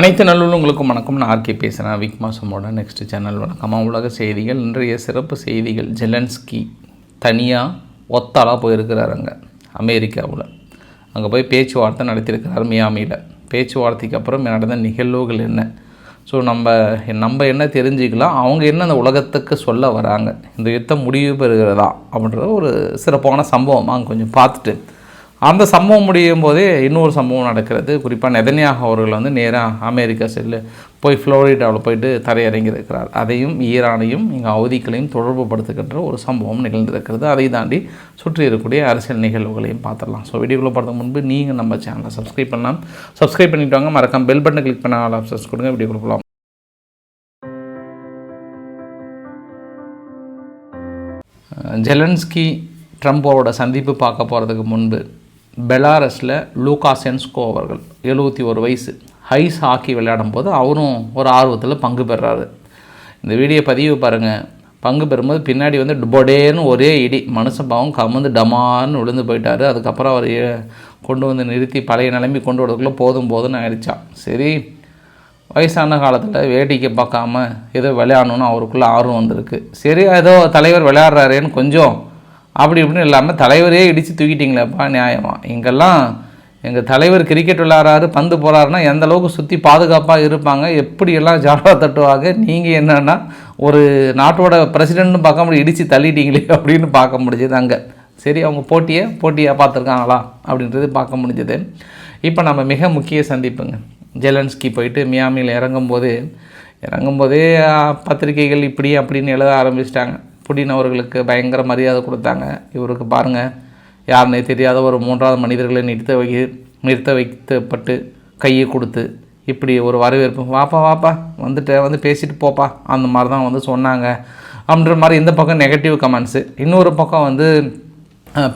அனைத்து நல்லுள்ளங்களுக்கும் வணக்கம். நான் ஆர்கே பேசுகிறேன். வீக் மாதமோட நெக்ஸ்ட் சேனல் வணக்கமா. உலக செய்திகள், இன்றைய சிறப்பு செய்திகள். ஜெலன்ஸ்கி தனியாக ஒத்தாலாக போயிருக்கிறாருங்க அமெரிக்காவில். அங்கே போய் பேச்சுவார்த்தை நடத்தியிருக்கிறார் மியாமியில். பேச்சுவார்த்தைக்கு அப்புறம் நடந்த நிகழ்வுகள் என்ன, ஸோ நம்ம என்ன தெரிஞ்சுக்கலாம், அவங்க என்ன அந்த உலகத்துக்கு சொல்ல வராங்க, இந்த யுத்தம் முடிவு பெறுகிறதா அப்படின்ற ஒரு சிறப்பான சம்பவம் அங்கே கொஞ்சம் பார்த்துட்டு, அந்த சம்பவம் முடியும் போதே இன்னொரு சம்பவம் நடக்கிறது. குறிப்பாக நெதன்யாகு அவர்கள் நேராக அமெரிக்கா போய் ஃப்ளோரிடாவில் போயிட்டு தரையிறங்கியிருக்கிறார். அதையும் ஈரானையும் இங்கே அவதிகளையும் தொடர்பு படுத்துக்கின்ற ஒரு சம்பவம் நிகழ்ந்திருக்கிறது. அதை தாண்டி சுற்றி இருக்கக்கூடிய அரசியல் நிகழ்வுகளையும் பார்த்துடலாம். ஸோ வீடியோக்குள்ளே பார்த்த முன்பு நீங்கள் நம்ம சேனலை சப்ஸ்கிரைப் பண்ணலாம். சப்ஸ்கிரைப் பண்ணிவிட்டு வாங்க. மறக்காம பெல் பட்டனை கிளிக் பண்ண ஆல் ஆப்ஷன்ஸ் கொடுங்க. வீடியோக்குள்ளே போகலாம். ஜெலன்ஸ்கி ட்ரம்போட சந்திப்பு பார்க்க போகிறதுக்கு முன்பு பெலாரஸில் லூகாசென்ஸ்கோ அவர்கள் 71 வயசு ஐஸ் ஹாக்கி விளையாடும் போது அவரும் ஒரு ஆர்வத்தில் பங்கு பெறாரு. இந்த வீடியோ பதிவு பாருங்கள். பங்கு பெறும்போது பின்னாடி டொடேன்னு ஒரே இடி, மனுஷன் பாவம் கமந்து டமான்னு விழுந்து போயிட்டார். அதுக்கப்புறம் அவர் கொண்டு நிறுத்தி பழைய நிலைமை கொண்டு வரதுக்குள்ளே போதும்னு ஆயிடுச்சான். சரி, வயசான காலத்தில் வேடிக்கை பார்க்காம ஏதோ விளையாடணுன்னு அவருக்குள்ளே ஆர்வம் வந்திருக்கு. சரி, ஏதோ தலைவர் விளையாடுறாரேன்னு கொஞ்சம் அப்படி இப்படின்னு இல்லாமல் தலைவரே இடித்து தூக்கிட்டிங்களேப்பா நியாயமாக. இங்கெல்லாம் எங்கள் தலைவர் கிரிக்கெட் விளையாடுறாரு, பந்து போகிறாருன்னா எந்த அளவுக்கு சுற்றி பாதுகாப்பாக இருப்பாங்க, எப்படியெல்லாம் ஜாலா தட்டுவாங்க. நீங்கள் என்னென்னா ஒரு நாட்டோட பிரசிடென்ட்னு பார்க்க முடியும், இடித்து தள்ளிட்டீங்களே அப்படின்னு பார்க்க முடிஞ்சது அங்கே. சரி, அவங்க போட்டியாக பார்த்துருக்காங்களா அப்படின்றது பார்க்க முடிஞ்சது. இப்போ நம்ம மிக முக்கிய சந்திப்புங்க. ஜெலன்ஸ்கி போயிட்டு மியாமியில் இறங்கும்போதே பத்திரிகைகள் இப்படி அப்படின்னு எழுத ஆரம்பிச்சிட்டாங்க. புடின் அவர்களுக்கு பயங்கர மரியாதை கொடுத்தாங்க. இவருக்கு பாருங்கள், யாருன்னே தெரியாத ஒரு 3வது மனிதர்களை நிறுத்த வைக்கப்பட்டு கையை கொடுத்து இப்படி ஒரு வரவேற்பு, வாப்பா வந்துட்டு பேசிட்டு போப்பா, அந்த மாதிரி தான் சொன்னாங்க அப்படின்ற மாதிரி. இந்த பக்கம் நெகட்டிவ் கமெண்ட்ஸு. இன்னொரு பக்கம்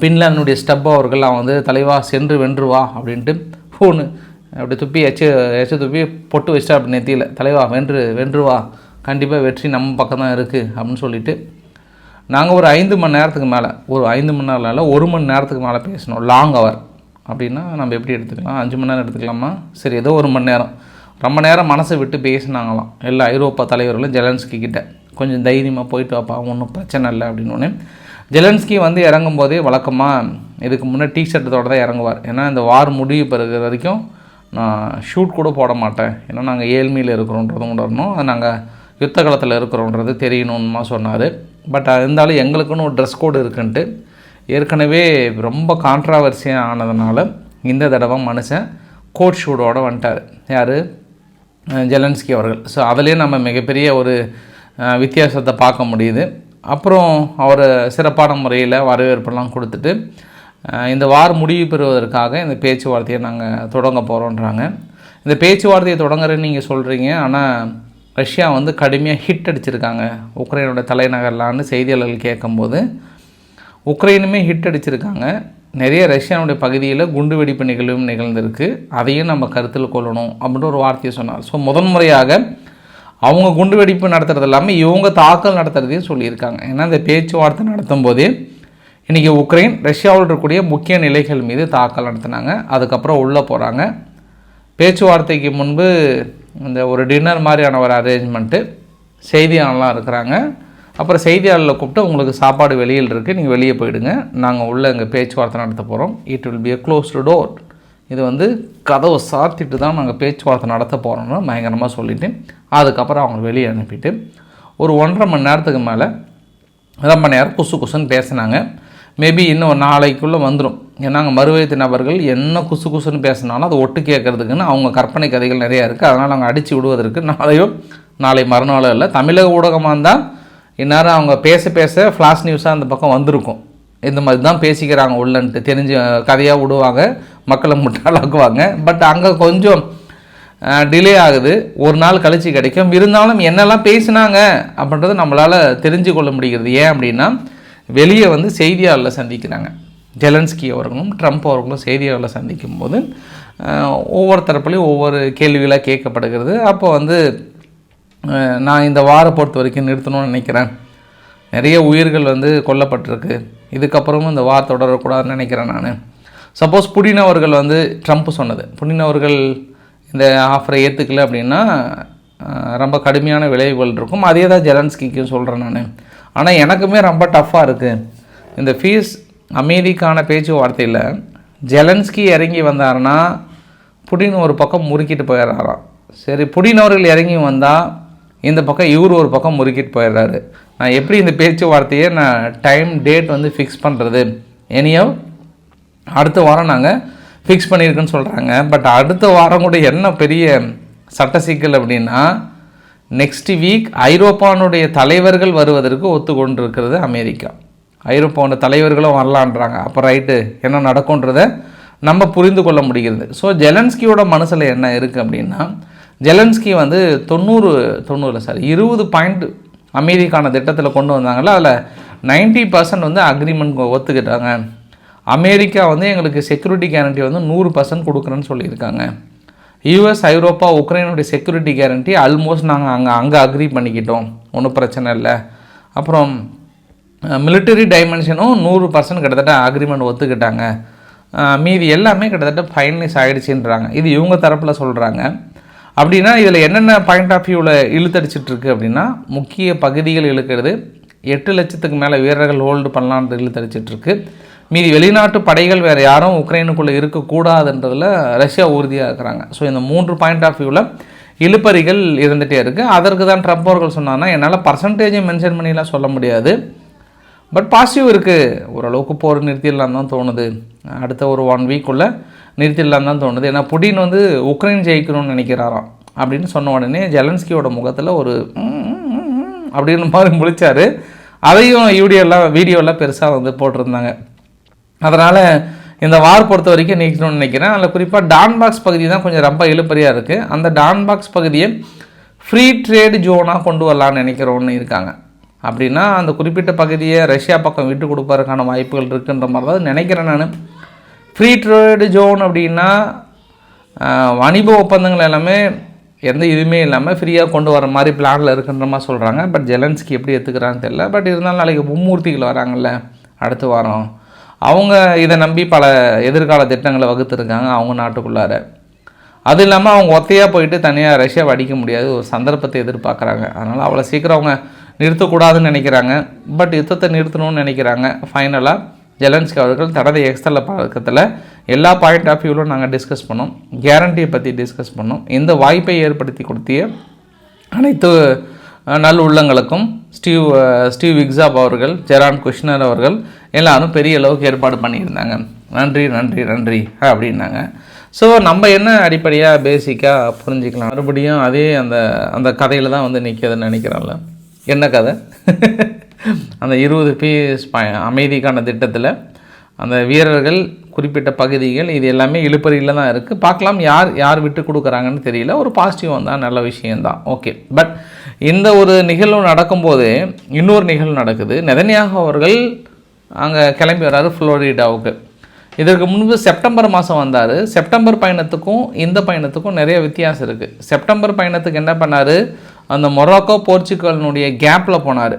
பின்லாந்துடைய ஸ்டப் அவர்கள் தலைவா சென்று வென்றுவா அப்படின்ட்டு ஃபோனு அப்படி துப்பி எச்சு துப்பி பொட்டு வச்சிட்டா அப்படி நெத்தியில், தலைவா வென்றுவா, கண்டிப்பாக வெற்றி நம்ம பக்கம் தான் இருக்குது அப்படின்னு சொல்லிவிட்டு நாங்கள் ஒரு 5 மணி நேரத்துக்கு மேலே, ஒரு 5 மணி நேரம் இல்லை 1 மணி நேரத்துக்கு மேலே பேசணும். லாங் அவர் அப்படின்னா நம்ம எப்படி எடுத்துக்கலாம், 5 மணி நேரம் எடுத்துக்கலாமா? சரி, ஏதோ 1 மணி நேரம், ரொம்ப நேரம் மனசை விட்டு பேசினாங்களாம் எல்லா ஐரோப்பா தலைவர்களும். ஜெலன்ஸ்கி கிட்ட கொஞ்சம் தைரியமாக போயிட்டு வாப்பா, ஒன்றும் பிரச்சனை இல்லை அப்படின்னு. ஜெலன்ஸ்கி இறங்கும் போதே வழக்கமாக இதுக்கு முன்னே டிஷர்ட்டோடு தான் இறங்குவார். ஏன்னா இந்த வார் முடிவு பெறுகிற வரைக்கும் நான் ஷூட் கூட போட மாட்டேன், ஏன்னா நாங்கள் ஏழ்மையில் இருக்கிறோன்றதும் உணரணும், அது நாங்கள் யுத்த காலத்தில் இருக்கிறோன்றது தெரியணுமா சொன்னார். பட் இருந்தாலும் எங்களுக்குன்னு ஒரு ட்ரெஸ் கோடு இருக்குன்ட்டு ஏற்கனவே ரொம்ப கான்ட்ராவர்சியாக ஆனதுனால இந்த தடவை மனுஷன் கோட் ஷூடோடு வந்துட்டார். யார்? ஜெலன்ஸ்கி அவர்கள். ஸோ அதுலேயே நம்ம மிகப்பெரிய ஒரு வித்தியாசத்தை பார்க்க முடியுது. அப்புறம் அவர் சிறப்பான முறையில் வரவேற்பெல்லாம் கொடுத்துட்டு இந்த வார் முடிவு பெறுவதற்காக இந்த பேச்சுவார்த்தையை நாங்கள் தொடங்க போகிறோன்றாங்க. இந்த பேச்சுவார்த்தையை தொடங்குறேன்னு நீங்கள் சொல்கிறீங்க, ஆனால் ரஷ்யா கடுமையாக ஹிட் அடிச்சிருக்காங்க உக்ரைனோட தலைநகர்லான்னு செய்தியாளர்கள் கேட்கும்போது, உக்ரைனுமே ஹிட் அடிச்சிருக்காங்க. நிறைய ரஷ்யானுடைய பகுதியில் குண்டு வெடிப்பு நிகழ்வும் நிகழ்ந்திருக்கு, அதையும் நம்ம கருத்தில் கொள்ளணும் அப்படின்ற ஒரு வார்த்தையை சொன்னார். ஸோ முதன்முறையாக அவங்க குண்டு வெடிப்பு நடத்துறது இல்லாமல் இவங்க தாக்கல் நடத்துறதையும் சொல்லியிருக்காங்க. ஏன்னா இந்த பேச்சுவார்த்தை நடத்தும் போதே இன்றைக்கி உக்ரைன் ரஷ்யாவில் இருக்கக்கூடிய முக்கிய நிலைகள் மீது தாக்கல் நடத்தினாங்க. அதுக்கப்புறம் உள்ளே போகிறாங்க. பேச்சுவார்த்தைக்கு முன்பு இந்த ஒரு டின்னர் மாதிரியான ஒரு அரேஞ்ச்மெண்ட்டு, செய்தியாளர்லாம் இருக்கிறாங்க. அப்புறம் செய்தியாளர்களை கூப்பிட்டு உங்களுக்கு சாப்பாடு வெளியில் இருக்குது, நீங்கள் வெளியே போயிடுங்க, நாங்கள் உள்ளே இங்கே பேச்சுவார்த்தை நடத்த போகிறோம், it will be a closed door, இது கதவை சாத்திட்டு தான் நாங்கள் பேச்சுவார்த்தை நடத்த போகிறோம்னு பயங்கரமாக சொல்லிவிட்டு அதுக்கப்புறம் அவங்க வெளியே அனுப்பிட்டு ஒரு 1.5 மணி நேரத்துக்கு மேலே ரொம்ப நேரம் குசுன்னு பேசினாங்க. மேபி இன்னும் ஒரு நாளைக்குள்ளே வந்துடும். ஏன்னா அங்கே மறுவயத்து நபர்கள் என்ன குசுன்னு பேசினாலும் அது ஒட்டு கேட்கறதுக்குன்னு அவங்க கற்பனை கதைகள் நிறையா இருக்குது. அதனால் அவங்க அடித்து விடுவதற்கு நாளை மறுநாளோ இல்லை, தமிழக ஊடகமாக இருந்தால் இந்நேரம் அவங்க பேச ஃப்ளாஷ் நியூஸாக அந்த பக்கம் வந்திருக்கும். இந்த மாதிரி தான் பேசிக்கிறாங்க உள்ளன்ட்டு தெரிஞ்ச கதையாக விடுவாங்க, மக்களை முட்டாளாக்குவாங்க. பட் அங்கே கொஞ்சம் டிலே ஆகுது, ஒரு நாள் கழித்து கிடைக்கும். இருந்தாலும் என்னெல்லாம் பேசினாங்க அப்படின்றது நம்மளால் தெரிஞ்சு கொள்ள முடிகிறது. ஏன் அப்படின்னா வெளியே செய்தியாளர்களை சந்திக்கிறாங்க. ஜெலன்ஸ்கி அவர்களும் ட்ரம்ப் அவர்களும் செய்தியாளர்களை சந்திக்கும் போது ஒவ்வொரு தரப்புலையும் ஒவ்வொரு கேள்விகளாக கேட்கப்படுகிறது. அப்போ நான் இந்த வாரை பொறுத்த வரைக்கும் நிறுத்தணும்னு நினைக்கிறேன், நிறைய உயிர்கள் கொல்லப்பட்டிருக்கு, இதுக்கப்புறமும் இந்த வார் தொடரக்கூடாதுன்னு நினைக்கிறேன் நான். சப்போஸ் புடின் அவர்கள் ட்ரம்ப் சொன்னது, புடின் அவர்கள் இந்த ஆஃபரை ஏற்றுக்கல அப்படின்னா ரொம்ப கடுமையான விளைவுகள் இருக்கும். அதே தான் ஜெலன்ஸ்கிக்கும் சொல்கிறேன் நான். ஆனால் எனக்குமே ரொம்ப டஃப்பாக இருக்குது இந்த ஃபீஸ் அமைதிக்கான பேச்சுவார்த்தையில். ஜெலன்ஸ்கி இறங்கி வந்தாருன்னா புடின் ஒரு பக்கம் முறுக்கிட்டு போயிடுறாராம். சரி, புடின் அவர்கள் இறங்கி வந்தால் இந்த பக்கம் இவர் ஒரு பக்கம் முறுக்கிட்டு போயிடுறாரு. நான் எப்படி இந்த பேச்சுவார்த்தையை நான் டைம் டேட் வந்து ஃபிக்ஸ் பண்ணுறது? எனியோ அடுத்த வாரம் நாங்கள் ஃபிக்ஸ் பண்ணியிருக்குன்னு சொல்கிறாங்க. பட் அடுத்த வாரம் கூட என்ன பெரிய சட்ட சிக்கல் அப்படின்னா, நெக்ஸ்ட் வீக் ஐரோப்பானுடைய தலைவர்கள் வருவதற்கு ஒத்துக்கொண்டிருக்கிறது அமெரிக்கா. ஐரோப்பாவோட தலைவர்களும் வரலான்றாங்க. அப்போ ரைட்டு, என்ன நடக்கும்ன்றதை நம்ம புரிந்து கொள்ள முடிகிறது. ஸோ ஜெலன்ஸ்கியோட மனசில் என்ன இருக்குது அப்படின்னா, ஜெலன்ஸ்கி வந்து 20 பாயிண்ட் அமெரிக்கான திட்டத்தில் கொண்டு வந்தாங்களா, அதில் 90% வந்து அக்ரிமெண்ட் ஒத்துக்கிட்டாங்க. அமெரிக்கா வந்து எங்களுக்கு செக்யூரிட்டி கேரண்டி வந்து 100% கொடுக்குறேன்னு சொல்லியிருக்காங்க. யூஎஸ், ஐரோப்பா, உக்ரைனுடைய செக்யூரிட்டி கேரண்டி ஆல்மோஸ்ட் நாங்கள் அங்கே அக்ரி பண்ணிக்கிட்டோம், ஒன்றும் பிரச்சனை இல்லை. அப்புறம் மிலிட்டரி டைமென்ஷனும் 100% கிட்டத்தட்ட அக்ரிமெண்ட் ஒத்துக்கிட்டாங்க. மீதி எல்லாமே கிட்டத்தட்ட ஃபைனலைஸ் ஆகிடுச்சின்றாங்க. இது இவங்க தரப்பில் சொல்கிறாங்க. அப்படின்னா இதில் என்னென்ன பாயிண்ட் ஆஃப் வியூவில் இழுத்தடிச்சிட்ருக்கு அப்படின்னா, முக்கிய பகுதிகள் இழுக்கிறது, 8 லட்சத்துக்கு மேலே வீரர்கள் ஹோல்டு பண்ணலான்ட்டு இழுத்தடிச்சிட்ருக்கு. மீதி வெளிநாட்டு படைகள் வேறு யாரும் உக்ரைனுக்குள்ளே இருக்கக்கூடாதுன்றதில் ரஷ்யா உறுதியாக இருக்கிறாங்க. ஸோ இந்த 3 பாயிண்ட் ஆஃப் வியூவில் இழுப்பறிகள் இருந்துகிட்டே இருக்குது. அதற்கு தான் ட்ரம்ப் அவர்கள் சொன்னாங்கன்னா, என்னால் பர்சன்டேஜை மென்ஷன் பண்ணிலாம் சொல்ல முடியாது, பட் பாசிட்டிவ் இருக்குது. ஓரளவுக்கு போர் நிறுத்திடலாம் தான் தோணுது. அடுத்த ஒரு 1 வீக்குள்ளே நிறுத்திடலாம் தான் தோணுது. ஏன்னா புடின் வந்து உக்ரைன் ஜெயிக்கணும்னு நினைக்கிறாராம் அப்படின்னு சொன்ன உடனே ஜெலன்ஸ்கியோட முகத்தில் ஒரு அப்படின்னு மாதிரி முழிச்சார். அதையும் வீடியோலாம் பெருசாக வந்து போட்டிருந்தாங்க. அதனால் இந்த வார் பொறுத்த வரைக்கும் நீக்கணும்னு நினைக்கிறேன். அதில் குறிப்பாக டான்பாக்ஸ் பகுதி தான் கொஞ்சம் ரொம்ப இழுப்பறியாக இருக்குது. அந்த டான்பாக்ஸ் பகுதியை ஃப்ரீ ட்ரேடு ஜோனாக கொண்டு வரலான்னு நினைக்கிறோன்னு இருக்காங்க. அப்படின்னா அந்த குறிப்பிட்ட பகுதியை ரஷ்யா பக்கம் விட்டு கொடுப்பதற்கான வாய்ப்புகள் இருக்குன்ற மாதிரி தான் நினைக்கிறேன் நான். ஃப்ரீ ட்ரேடு ஜோன் அப்படின்னா வணிக ஒப்பந்தங்கள் எல்லாமே எந்த இதுவுமே இல்லாமல் ஃப்ரீயாக கொண்டு வர மாதிரி பிளானில் இருக்குன்ற மாதிரி சொல்கிறாங்க. பட் ஜெலன்ஸ்கி எப்படி எடுத்துக்கிறான்னு தெரியல. பட் இருந்தாலும் நாளைக்கு மும்மூர்த்திகள் வராங்கல்ல அடுத்த வாரம், அவங்க இதை நம்பி பல எதிர்கால திட்டங்களை வகுத்துருக்காங்க அவங்க நாட்டுக்குள்ளார. அது இல்லாமல் அவங்க ஒத்தையாக போயிட்டு தனியாக ரஷ்யாவை அடிக்க முடியாது, ஒரு சந்தர்ப்பத்தை எதிர்பார்க்குறாங்க. அதனால் அவ்வளோ சீக்கிரம் அவங்க நிறுத்தக்கூடாதுன்னு நினைக்கிறாங்க. பட் யுத்தத்தை நிறுத்தணும்னு நினைக்கிறாங்க. ஃபைனலாக ஜெலன்ஸ்கி அவர்கள் தனது எக்ஸ்தல பழக்கத்தில் எல்லா பாயிண்ட் ஆஃப் வியூவிலும் நாங்கள் டிஸ்கஸ் பண்ணோம், கேரண்டியை பற்றி டிஸ்கஸ் பண்ணோம். இந்த வாய்ப்பை ஏற்படுத்தி கொடுத்திய அனைத்து நல் உள்ளங்களுக்கும் ஸ்டீவ் விக்ஸாப் அவர்கள், ஜெரான் குஷ்னர் அவர்கள் எல்லாரும் பெரிய அளவுக்கு ஏற்பாடு பண்ணியிருந்தாங்க. நன்றி நன்றி நன்றி அப்படின்னாங்க. ஸோ நம்ம என்ன அடிப்படையாக பேசிக்காக புரிஞ்சிக்கலாம், மறுபடியும் அதே அந்த கதையில் தான் வந்து நிற்கிறதுன்னு நினைக்கிறேன்ல. என்ன கதை? அந்த 20 பீஸ் அமைதிக்கான திட்டத்தில் அந்த வீரர்கள், குறிப்பிட்ட பகுதிகள், இது எல்லாமே இழுப்பறியில் தான் இருக்குது. பார்க்கலாம் யார் விட்டு கொடுக்குறாங்கன்னு தெரியல. ஒரு பாசிட்டிவ் வந்தால் நல்ல விஷயந்தான், ஓகே. பட் இந்த ஒரு நிகழ்வு நடக்கும்போது இன்னொரு நிகழ்வு நடக்குது. நெதன்யாகு அவர்கள் அங்கே கிளம்பி வர்றாரு ஃப்ளோரிடாவுக்கு. இதற்கு முன்பு செப்டம்பர் மாதம் வந்தார். செப்டம்பர் பயணத்துக்கும் இந்த பயணத்துக்கும் நிறைய வித்தியாசம் இருக்குது. செப்டம்பர் பயணத்துக்கு என்ன பண்ணார், அந்த மொராக்கோ போர்ச்சுகலினுடைய கேப்பில் போனார்.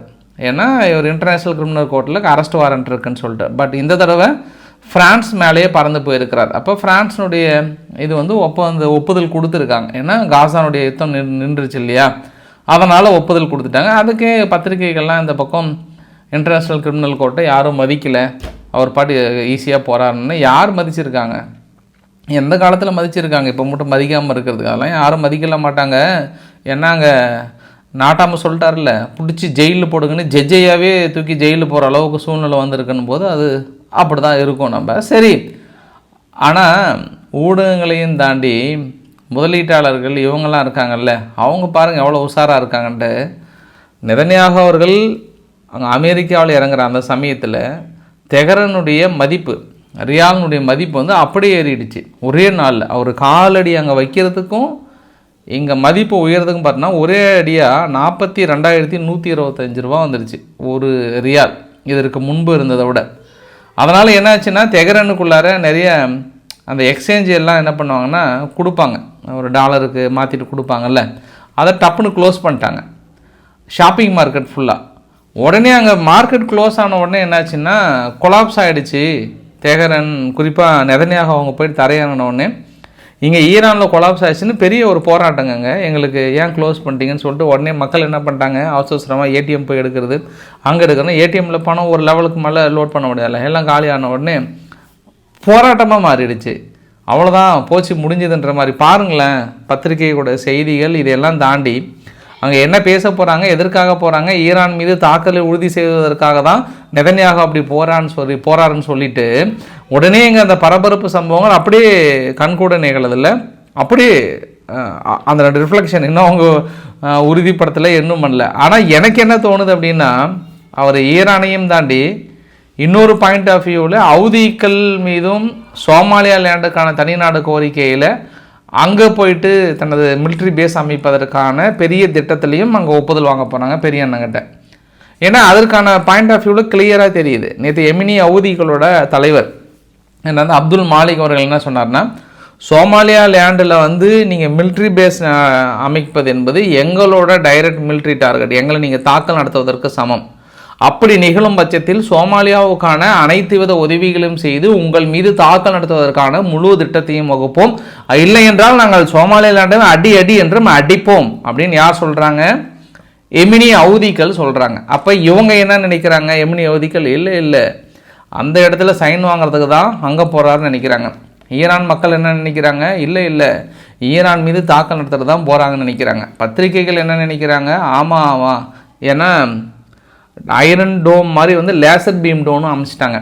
ஏன்னா ஒரு இன்டர்நேஷ்னல் கிரிமினல் கோர்ட்டில் அரெஸ்ட் வாரண்ட் இருக்குன்னு சொல்லிட்டு. பட் இந்த தடவை ஃப்ரான்ஸ் மேலேயே பறந்து போயிருக்கிறார். அப்போ ஃப்ரான்ஸினுடைய இது வந்து ஒப்புதல் கொடுத்துருக்காங்க. ஏன்னா காசானுடைய யுத்தம் நின்றுச்சு இல்லையா, அதனால் ஒப்புதல் கொடுத்துட்டாங்க. அதுக்கே பத்திரிகைகள்லாம் இந்த பக்கம் இன்டர்நேஷ்னல் கிரிமினல் கோர்ட்டை யாரும் மதிக்கலை, அவர் பாட்டு ஈஸியாக போகிறாருன்னு யார் மதிச்சிருக்காங்க? எந்த காலத்தில் மதிச்சிருக்காங்க? இப்போ மட்டும் மதிக்காமல் இருக்கிறதுக்கு அதெல்லாம் யாரும் மதிக்கல மாட்டாங்க. ஏன்னா அங்கே நாட்டாமல் சொல்லிட்டார்ல, பிடிச்சி ஜெயிலில் போடுங்கன்னு ஜட்ஜையாகவே தூக்கி ஜெயிலில் போகிற அளவுக்கு சூழ்நிலை வந்திருக்குன்னு போது அது அப்படி தான் இருக்கும் நம்ம. சரி, ஆனால் ஊடகங்களையும் தாண்டி முதலீட்டாளர்கள் இவங்கெல்லாம் இருக்காங்கல்ல, அவங்க பாருங்கள் எவ்வளோ உஷாராக இருக்காங்கன்ட்டு. நெதன்யாகு அவர்கள் அங்கே அமெரிக்காவில் இறங்குற அந்த சமயத்தில் தெஹ்ரானுடைய மதிப்பு, ரியாலினுடைய மதிப்பு வந்து அப்படியே ஏறிடுச்சு ஒரே நாளில். அவர் காலடி அங்கே வைக்கிறதுக்கும் இங்கே மதிப்பு உயர்றதுக்கும் பார்த்தீங்கன்னா ஒரே அடியாக 42,125 ரூபா வந்துடுச்சு ஒரு ரியால், இதற்கு முன்பு இருந்ததை விட. அதனால் என்னாச்சுன்னா தெஹ்ரானுக்குள்ளார நிறைய அந்த எக்ஸ்சேஞ்ச் எல்லாம் என்ன பண்ணுவாங்கன்னா கொடுப்பாங்க, ஒரு டாலருக்கு மாற்றிட்டு கொடுப்பாங்கல்ல, அதை டப்புன்னு க்ளோஸ் பண்ணிட்டாங்க ஷாப்பிங் மார்க்கெட் ஃபுல்லாக. உடனே அங்கே மார்க்கெட் க்ளோஸ் ஆன உடனே என்னாச்சுன்னா கொலாப்ஸ் ஆகிடுச்சு தெஹ்ரான். குறிப்பாக நெதன்யாகு அவங்க போயிட்டு தரையிறங்கின உடனே இங்கே ஈரானில் கொலாப்ஸ் ஆச்சுன்னு பெரிய ஒரு போராட்டங்க. எங்களுக்கு ஏன் க்ளோஸ் பண்ணிட்டீங்கன்னு சொல்லிட்டு உடனே மக்கள் என்ன பண்ணிட்டாங்க, அவசரமாக ஏடிஎம் போய் எடுக்கிறது, அங்கே எடுக்கணும். ஏடிஎம்மில் பணம் ஒரு லெவலுக்கு மேலே லோட் பண்ண முடியாது, எல்லாம் காலியான உடனே போராட்டமாக மாறிடுச்சு. அவ்வளோதான், போச்சு, முடிஞ்சதுன்ற மாதிரி. பாருங்களேன் பத்திரிகையோட செய்திகள் இதையெல்லாம் தாண்டி அங்கே என்ன பேச போகிறாங்க, எதற்காக போகிறாங்க, ஈரான் மீது தாக்குதலை உறுதி செய்வதற்காக தான் நெதன்யாகு அப்படி போகிறாருன்னு சொல்லிட்டு உடனே இங்கே அந்த பரபரப்பு சம்பவங்கள் அப்படியே கண்கூட நிகழதில்லை. அப்படியே அந்த ரிஃப்ளெக்ஷன் இன்னும் அவங்க உறுதிப்படுத்தலை, இன்னும் பண்ணல. ஆனால் எனக்கு என்ன தோணுது அப்படின்னா, அவர் ஈரானையும் தாண்டி இன்னொரு பாயிண்ட் ஆஃப் வியூவில் ஹவுதிகள் மீதும் சோமாலியா லேண்டுக்கான தனிநாடு கோரிக்கையில் அங்கே போயிட்டு தனது மிலிட்ரி பேஸ் அமைப்பதற்கான பெரிய திட்டத்திலையும் அங்கே ஒப்புதல் வாங்க போனாங்க பெரிய அண்ணங்கிட்ட. ஏன்னா அதற்கான பாயிண்ட் ஆஃப் வியூவில் கிளியராக தெரியுது. நேற்று எமினி ஹவுதிகளோட தலைவர் என்ன அப்துல் மாலிக் அவர்கள் என்ன சொன்னார்னா, சோமாலியா லேண்டில் நீங்கள் மிலிட்ரி பேஸ் அமைப்பது என்பது எங்களோட டைரக்ட் மிலிட்ரி டார்கெட், எங்களை நீங்கள் தாக்கல் நடத்துவதற்கு சமம். அப்படி நிகழும் பட்சத்தில் சோமாலியாவுக்கான அனைத்து வித உதவிகளையும் செய்து உங்கள் மீது தாக்கல் நடத்துவதற்கான முழு திட்டத்தையும் வகுப்போம், இல்லை என்றால் நாங்கள் சோமாலியாண்டை அடி அடி என்று அடிப்போம் அப்படின்னு யார் சொல்கிறாங்க? எமினி ஹவுதிகள் சொல்கிறாங்க. அப்போ இவங்க என்ன நினைக்கிறாங்க? எமினி ஹவுதிகள் இல்லை அந்த இடத்துல சைன் வாங்குறதுக்கு தான் அங்கே போகிறாருன்னு நினைக்கிறாங்க. ஈரான் மக்கள் என்ன நினைக்கிறாங்க? இல்லை ஈரான் மீது தாக்கல் நடத்துறது தான் போகிறாங்கன்னு நினைக்கிறாங்க. பத்திரிகைகள் என்ன நினைக்கிறாங்க? ஆமாம், ஏன்னா ஐரன் டோம் மாதிரி லேசர் பீம் டோனும் அமைச்சிட்டாங்க,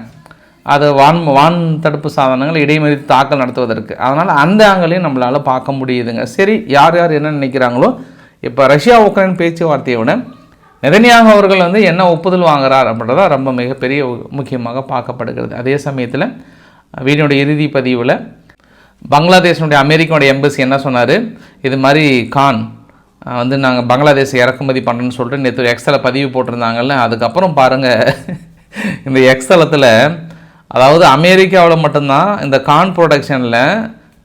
அது வான் தடுப்பு சாதனங்கள் இடைமறி தாக்கல் நடத்துவதற்கு. அதனால் அந்த ஆங்கிலையும் நம்மளால் பார்க்க முடியுதுங்க. சரி, யார் என்ன நினைக்கிறாங்களோ. இப்போ ரஷ்யா உக்ரைன் பேச்சுவார்த்தையை விட நெதன்யாகு அவர்கள் என்ன ஒப்புதல் வாங்குறார் அப்படின்றத ரொம்ப மிகப்பெரிய முக்கியமாக பார்க்கப்படுகிறது. அதே சமயத்தில் வீடியோட இறுதி பதிவில் பங்களாதேஷனுடைய அமெரிக்காவுடைய எம்பசி என்ன சொன்னார், இது மாதிரி கான் நாங்கள் பங்களாதேஷ் இறக்குமதி பண்ணுறேன்னு சொல்லிட்டு நேற்று எக்ஸலை பதிவு போட்டிருந்தாங்கல்ல. அதுக்கப்புறம் பாருங்கள், இந்த எக்ஸலத்தில் அதாவது அமெரிக்காவில் மட்டும்தான் இந்த கான் ப்ரொடக்ஷனில்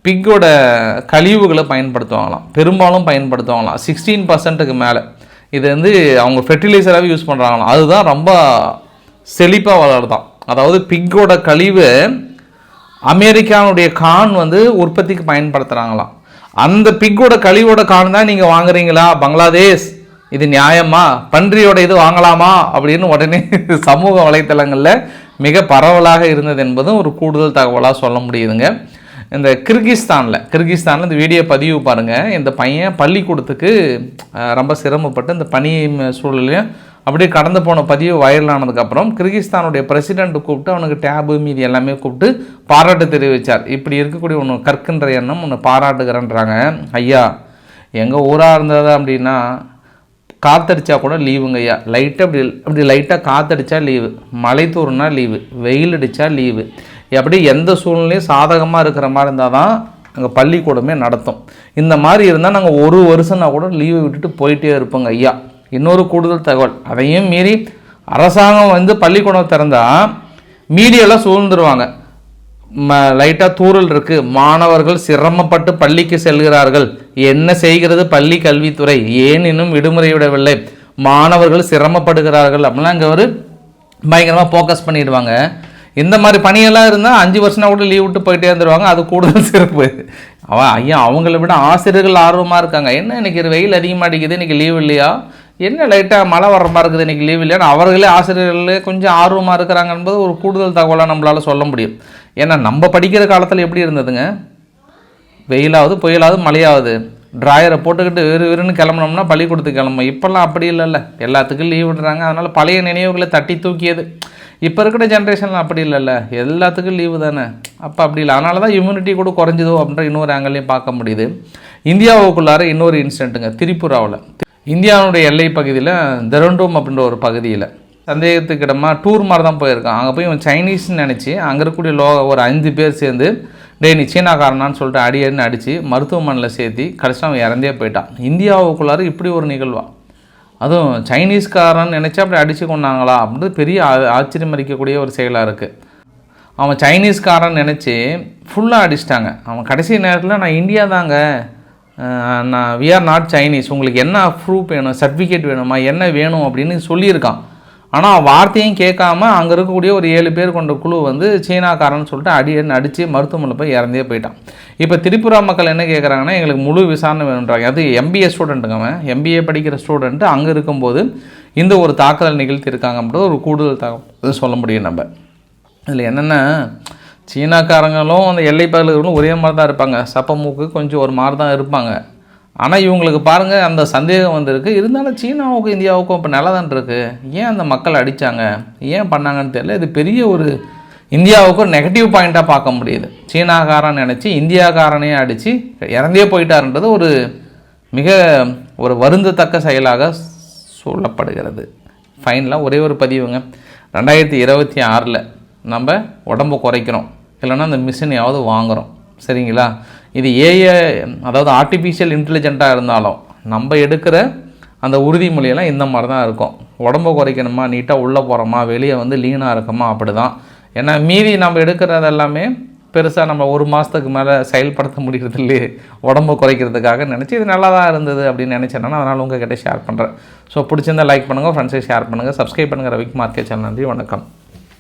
பிக்கோட கழிவுகளை பயன்படுத்துவாங்களாம், பெரும்பாலும் பயன்படுத்துவாங்களாம் 16% மேலே. இது அவங்க ஃபெர்டிலைசராகவே யூஸ் பண்ணுறாங்களாம். அதுதான் ரொம்ப செழிப்பாக வளருதான். அதாவது பிக்கோட கழிவு அமெரிக்காவுடைய கான் உற்பத்திக்கு பயன்படுத்துகிறாங்களாம். அந்த பிக்கோட கழிவோட கான் தான் நீங்கள் வாங்குறீங்களா பங்களாதேஷ்? இது நியாயமா? பன்றியோட இது வாங்கலாமா அப்படின்னு உடனே சமூக வலைத்தளங்களில் மிக பரவலாக இருந்தது என்பதும் ஒரு கூடுதல் தகவலாக சொல்ல முடியுதுங்க. இந்த கிர்கிஸ்தானில் இந்த வீடியோ பதிவு பாருங்கள். இந்த பையன் பள்ளிக்கூடத்துக்கு ரொம்ப சிரமப்பட்டு இந்த பனி சூழலையும் அப்படியே கடந்து போன பதிவு வைரலானதுக்கப்புறம் கிர்கிஸ்தானுடைய பிரசிடென்ட் கூப்பிட்டு அவனுக்கு டேபு மீதி எல்லாமே கூப்பிட்டு பாராட்டு தெரிவித்தார். இப்படி இருக்கக்கூடிய ஒன்று கற்கின்ற எண்ணம் ஒன்று பாராட்டுகிறன்றாங்க. ஐயா, எங்கள் ஊராக இருந்தது அப்படின்னா காற்றடிச்சா கூட லீவுங்க ஐயா. அப்படி லைட்டாக காற்றடிச்சா லீவு, மழை தூறுனா லீவு, வெயில் அடித்தா லீவு, அப்படி எந்த சூழ்நிலையும் சாதகமாக இருக்கிற மாதிரி இருந்தால் தான் அங்கே பள்ளிக்கூடமே நடத்தும். இந்த மாதிரி இருந்தால் நாங்கள் ஒரு வருஷம்னா கூட லீவை விட்டுட்டு போயிட்டே இருப்போங்க ஐயா. இன்னொரு கூடுதல் தகவல், அதையும் மீறி அரசாங்கம் பள்ளிக்கூடம் திறந்தால் மீடியெல்லாம் சூழ்ந்துருவாங்க. லைட்டாக தூறல் இருக்குது, மாணவர்கள் சிரமப்பட்டு பள்ளிக்கு செல்கிறார்கள், என்ன செய்கிறது பள்ளி கல்வித்துறை, ஏன் இன்னும் விடுமுறை விடவில்லை, மாணவர்கள் சிரமப்படுகிறார்கள் அப்படிலாம் இங்கே ஒரு பயங்கரமாக ஃபோக்கஸ் பண்ணிடுவாங்க. இந்த மாதிரி பணியெல்லாம் இருந்தால் 5 வருஷம்னா கூட லீவ் விட்டு போயிட்டே இருந்துருவாங்க. அது கூடுதல் சிறப்பு. ஐயா, அவங்கள விட ஆசிரியர்கள் ஆர்வமாக இருக்காங்க. என்ன இன்றைக்கி வெயில் அதிகமாக அடிக்குது, இன்றைக்கி லீவ் இல்லையா, என்ன லைட்டாக மழை வர்ற மாதிரி இருக்குது, இன்றைக்கி லீவ் இல்லையான்னு அவர்களே ஆசிரியர்களே கொஞ்சம் ஆர்வமாக இருக்கிறாங்க என்பது ஒரு கூடுதல் தகவலாக நம்மளால் சொல்ல முடியும். ஏன்னா நம்ம படிக்கிற காலத்தில் எப்படி இருந்ததுங்க, வெயிலாவது புயலாவது மழையாவது ட்ராயரை போட்டுக்கிட்டு வெறுன்னு கிளம்புனோம்னா பள்ளிக்கூடத்துக்கு கிளம்பும். இப்போல்லாம் அப்படி இல்லைல்ல, எல்லாத்துக்கும் லீவ் விடுறாங்க. அதனால் பழைய நினைவுகளை தட்டி தூக்கியது. இப்போ இருக்கிற ஜென்ரேஷனில் அப்படி இல்லைல்ல, எல்லாத்துக்கும் லீவு தானே. அப்போ அப்படி இல்லை, அதனால தான் இம்யூனிட்டி கூட குறைஞ்சதோ அப்படின்ற இன்னொரு ஆங்கிலையும் பார்க்க முடியுது. இந்தியாவுக்குள்ளார இன்னொரு இன்சிடெண்ட்டுங்க, திரிபுராவில் இந்தியாவுடைய எல்லை பகுதியில் தெரண்டோம் அப்படின்ற ஒரு பகுதியில் சந்தேகத்துக்கிடமாக டூர் மாதிரி தான் போயிருக்கான். அங்கே போய் இவன் சைனீஸ்ன்னு நினச்சி அங்கே இருக்கக்கூடிய ஒரு 5 பேர் சேர்ந்து நீ சீனாக்காரனான்னு சொல்லிட்டு அடியடின்னு அடித்து மருத்துவமனையில் சேர்த்தி கடைசி அவன் இறந்தே போயிட்டான். இந்தியாவுக்குள்ளார இப்படி ஒரு நிகழ்வா, அதுவும் சைனீஸ்காரன் நினச்சா அப்படி அடித்து கொண்டாங்களா அப்படின்றது பெரிய ஆச்சரியம் அளிக்கக்கூடிய ஒரு செயலாக இருக்குது. அவன் சைனீஸ்காரன் நினச்சி ஃபுல்லாக அடிச்சிட்டாங்க. அவன் கடைசி நேரத்தில் நான் இந்தியா தாங்க, வி ஆர் நாட் சைனீஸ், உங்களுக்கு என்ன ப்ரூஃப் வேணும், சர்டிஃபிகேட் வேணுமா, என்ன வேணும் அப்படின்னு சொல்லியிருக்கான். ஆனால் வார்த்தையும் கேட்காம அங்கே இருக்கக்கூடிய ஒரு 7 பேர் கொண்ட குழு வந்து சீனாக்காரன்னு சொல்லிட்டு அடித்து மருத்துவமனையில் போய் இறந்தே போயிட்டான். இப்போ திரிபுரா மக்கள் என்ன கேட்குறாங்கன்னா, எங்களுக்கு முழு விசாரணை வேணுன்றாங்க. அது MBA ஸ்டூடெண்ட்டுங்க, அவன் MBA படிக்கிற ஸ்டூடெண்ட்டு அங்கே இருக்கும்போது இந்த ஒரு தாக்குதல் நிகழ்த்தியிருக்காங்கன்றது ஒரு கூடுதல் தகவல் சொல்ல முடியும். நம்ம இதில் என்னென்னா, சீனாக்காரங்களும் அந்த எல்லை பகுதிகளும் ஒரே மாதிரி தான் இருப்பாங்க, சப்ப மூக்கு கொஞ்சம் ஒரு மாதிரி தான் இருப்பாங்க. ஆனால் இவங்களுக்கு பாருங்கள் அந்த சந்தேகம் வந்திருக்கு. இருந்தாலும் சீனாவுக்கும் இந்தியாவுக்கும் இப்போ நல்லா தான் இருக்குது, ஏன் அந்த மக்கள் அடித்தாங்க, ஏன் பண்ணாங்கன்னு தெரியல. இது பெரிய ஒரு இந்தியாவுக்கும் நெகட்டிவ் பாயிண்ட்டாக பார்க்க முடியுது. சீனாக்காரன் நினச்சி இந்தியாக்காரனே அடித்து இறந்தே போயிட்டாருன்றது ஒரு மிக ஒரு வருந்தத்தக்க செயலாக சொல்லப்படுகிறது. ஃபைனலாக ஒரே ஒரு பதிவுங்க, 2026 நம்ம உடம்பை குறைக்கிறோம், இல்லைன்னா அந்த மிஷினையாவது வாங்குகிறோம், சரிங்களா? இது ஏஐ, அதாவது ஆர்டிஃபிஷியல் இன்டெலிஜென்ட்டாக இருந்தாலும் நம்ம எடுக்கிற அந்த உறுதிமொழியெல்லாம் இந்த மாதிரி தான் இருக்கும். உடம்பை குறைக்கணுமா, நீட்டாக உள்ளே போகிறோமா, வெளியே வந்து லீனாக இருக்குமா, அப்படி தான். ஏன்னா மீதி நம்ம எடுக்கிறது எல்லாமே பெருசாக நம்ம 1 மாதத்துக்கு மேலே செயல்படுத்த முடிகிறது இல்லையே உடம்பு குறைக்கிறதுக்காக நினச்சி இது நல்லா தான் இருந்தது அப்படின்னு நினச்சேன்னா, அதனால் உங்கள்கிட்ட ஷேர் பண்ணுறேன். ஸோ பிடிச்சிருந்தால் லைக் பண்ணுங்கள், ஃப்ரெண்ட்ஸை ஷேர் பண்ணுங்கள், சப்ஸ்கிரைப் பண்ணுங்கள். Ravikumar K channel. நன்றி, வணக்கம்.